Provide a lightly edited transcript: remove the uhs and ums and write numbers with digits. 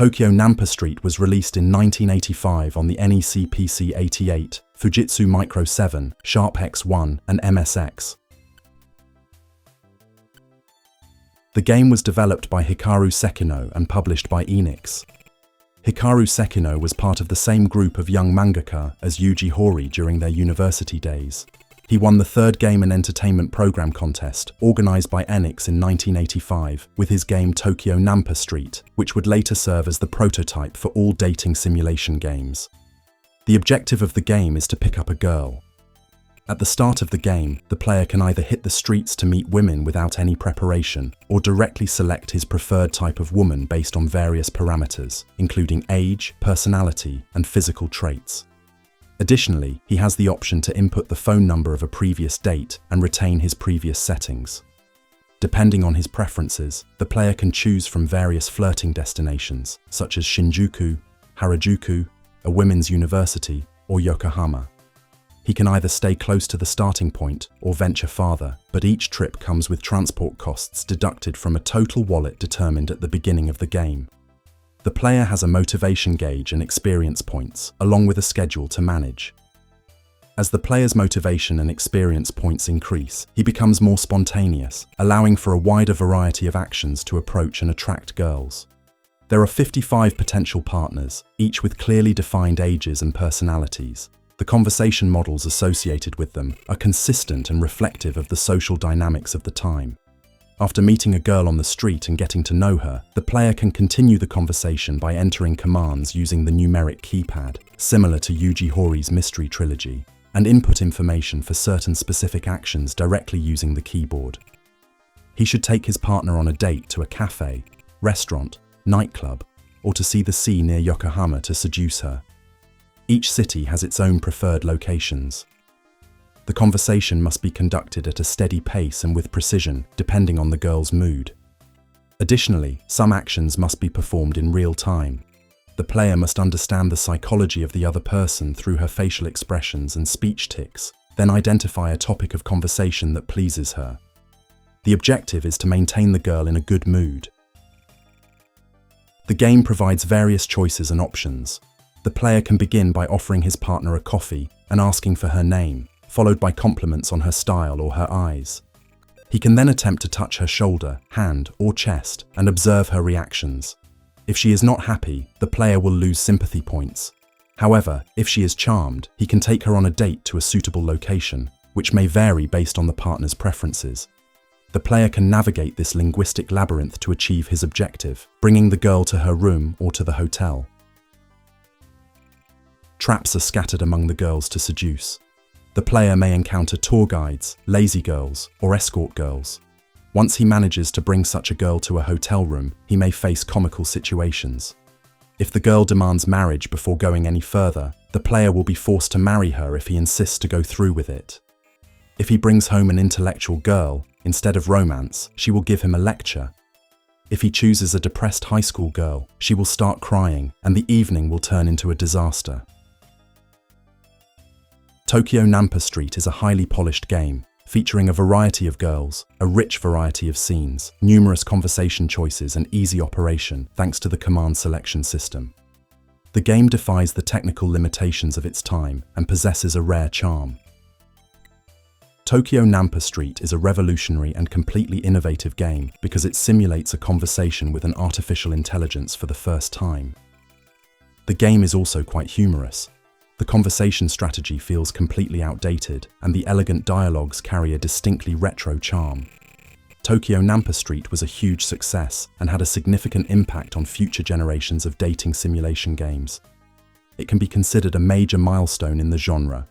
TOKYO Nampa Street was released in 1985 on the NEC PC-88, Fujitsu Micro 7, Sharp X1, and MSX. The game was developed by Hikaru Sekino and published by Enix. Hikaru Sekino was part of the same group of young mangaka as Yuji Horii during their university days. He won the third Game and Entertainment Program contest, organized by Enix in 1985, with his game TOKYO Nampa Street, which would later serve as the prototype for all dating simulation games. The objective of the game is to pick up a girl. At the start of the game, the player can either hit the streets to meet women without any preparation, or directly select his preferred type of woman based on various parameters, including age, personality, and physical traits. Additionally, he has the option to input the phone number of a previous date and retain his previous settings. Depending on his preferences, the player can choose from various flirting destinations, such as Shinjuku, Harajuku, a women's university, or Yokohama. He can either stay close to the starting point or venture farther, but each trip comes with transport costs deducted from a total wallet determined at the beginning of the game. The player has a motivation gauge and experience points, along with a schedule to manage. As the player's motivation and experience points increase, he becomes more spontaneous, allowing for a wider variety of actions to approach and attract girls. There are 55 potential partners, each with clearly defined ages and personalities. The conversation models associated with them are consistent and reflective of the social dynamics of the time. After meeting a girl on the street and getting to know her, the player can continue the conversation by entering commands using the numeric keypad, similar to Yuji Horii's Mystery Trilogy, and input information for certain specific actions directly using the keyboard. He should take his partner on a date to a cafe, restaurant, nightclub, or to see the sea near Yokohama to seduce her. Each city has its own preferred locations. The conversation must be conducted at a steady pace and with precision, depending on the girl's mood. Additionally, some actions must be performed in real time. The player must understand the psychology of the other person through her facial expressions and speech tics, then identify a topic of conversation that pleases her. The objective is to maintain the girl in a good mood. The game provides various choices and options. The player can begin by offering his partner a coffee and asking for her name, followed by compliments on her style or her eyes. He can then attempt to touch her shoulder, hand, or chest and observe her reactions. If she is not happy, the player will lose sympathy points. However, if she is charmed, he can take her on a date to a suitable location, which may vary based on the partner's preferences. The player can navigate this linguistic labyrinth to achieve his objective, bringing the girl to her room or to the hotel. Traps are scattered among the girls to seduce. The player may encounter tour guides, lazy girls, or escort girls. Once he manages to bring such a girl to a hotel room, he may face comical situations. If the girl demands marriage before going any further, the player will be forced to marry her if he insists to go through with it. If he brings home an intellectual girl, instead of romance, she will give him a lecture. If he chooses a depressed high school girl, she will start crying, and the evening will turn into a disaster. TOKYO Nampa Street is a highly polished game, featuring a variety of girls, a rich variety of scenes, numerous conversation choices and easy operation thanks to the command selection system. The game defies the technical limitations of its time and possesses a rare charm. TOKYO Nampa Street is a revolutionary and completely innovative game because it simulates a conversation with an artificial intelligence for the first time. The game is also quite humorous. The conversation strategy feels completely outdated, and the elegant dialogues carry a distinctly retro charm. TOKYO Nampa Street was a huge success and had a significant impact on future generations of dating simulation games. It can be considered a major milestone in the genre,